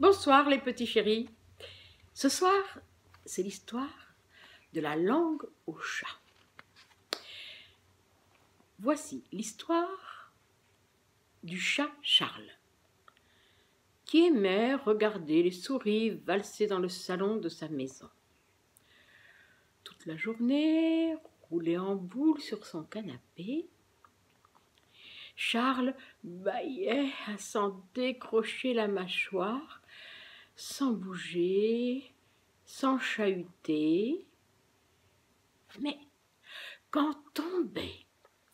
Bonsoir les petits chéris. Ce soir, c'est l'histoire de la langue au chat. Voici l'histoire du chat Charles, qui aimait regarder les souris valser dans le salon de sa maison. Toute la journée, roulé en boule sur son canapé, Charles bâillait à s'en décrocher la mâchoire, sans bouger, sans chahuter. Mais quand tombait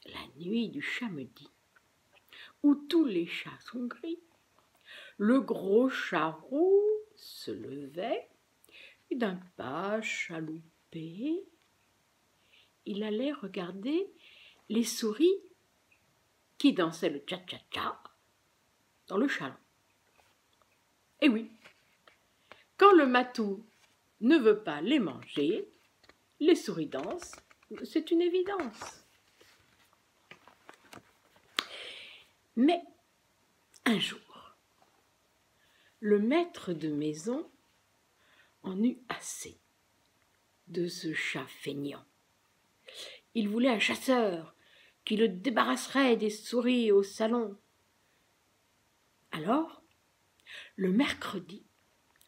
la nuit du samedi, où tous les chats sont gris, le gros chat roux se levait et d'un pas chaloupé, il allait regarder les souris qui dansaient le tcha-tcha-tcha dans le chaland. Et oui, quand le matou ne veut pas les manger, les souris dansent, c'est une évidence. Mais un jour, le maître de maison en eut assez de ce chat feignant. Il voulait un chasseur qui le débarrasserait des souris au salon. Alors, le mercredi,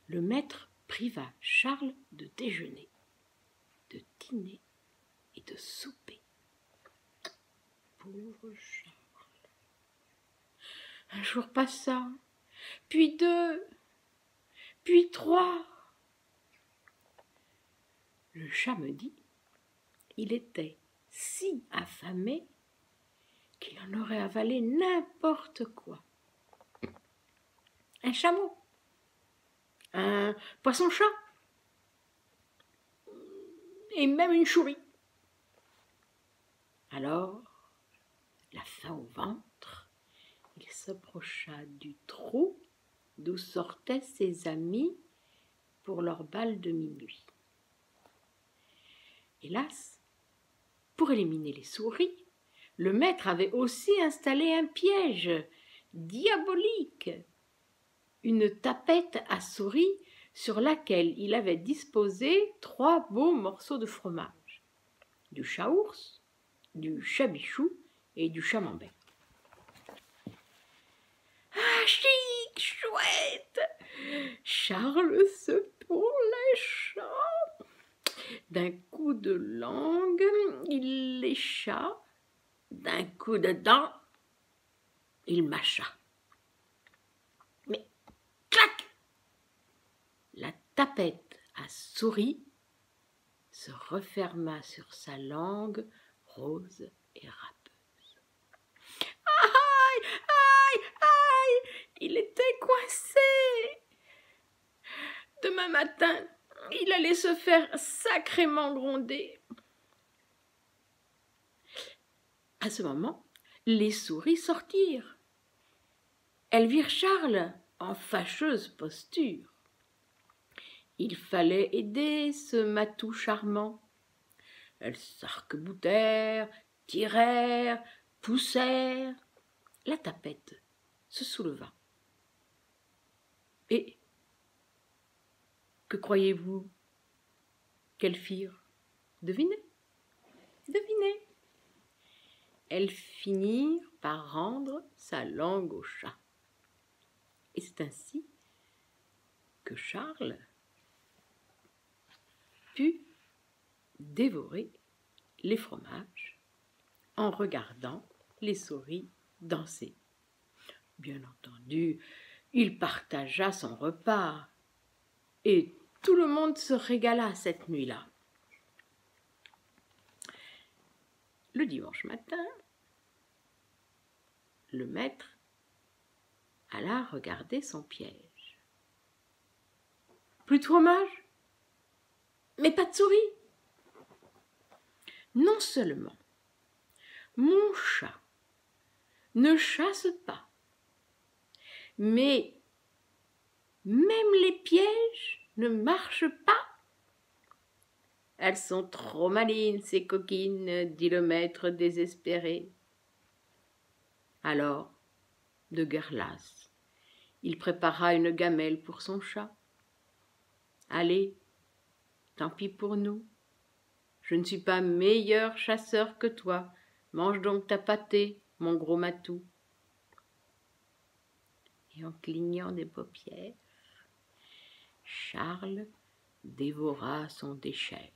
le maître priva Charles de déjeuner, de dîner et de souper. Pauvre Charles. Un jour passa, puis deux, puis trois. Le chat me dit, il était si affamé qu'il en aurait avalé n'importe quoi. Un chameau, un poisson-chat, et même une souris. Alors, la faim au ventre, il s'approcha du trou d'où sortaient ses amis pour leur bal de minuit. Hélas, pour éliminer les souris, le maître avait aussi installé un piège diabolique, une tapette à souris sur laquelle il avait disposé 3 beaux morceaux de fromage, du chat-ours, du chat-bichou et du camembert. Ah, chic, chouette! Charles se pourlécha. D'un coup de langue, il lécha. D'un coup de dent, il mâcha. Mais, clac! La tapette à souris se referma sur sa langue rose et râpeuse. Aïe! Aïe! Aïe! Il était coincé! Demain matin, il allait se faire sacrément gronder. À ce moment, les souris sortirent. Elles virent Charles en fâcheuse posture. Il fallait aider ce matou charmant. Elles s'arc-boutèrent, tirèrent, poussèrent. La tapette se souleva. Et que croyez-vous qu'elles firent? Devinez, devinez. Elles finirent par rendre sa langue au chat. Et c'est ainsi que Charles put dévorer les fromages en regardant les souris danser. Bien entendu, il partagea son repas et tout le monde se régala cette nuit-là. Le dimanche matin, le maître alla regarder son piège. Plus de fromage, mais pas de souris. Non seulement mon chat ne chasse pas, mais même les pièges ne marchent pas. Elles sont trop malines, ces coquines, dit le maître désespéré. Alors, de guerre lasse, Il prépara une gamelle pour son chat. Allez, tant pis pour nous. Je ne suis pas meilleur chasseur que toi. Mange donc ta pâtée, mon gros matou. Et en clignant des paupières, Charles dévora son déchet.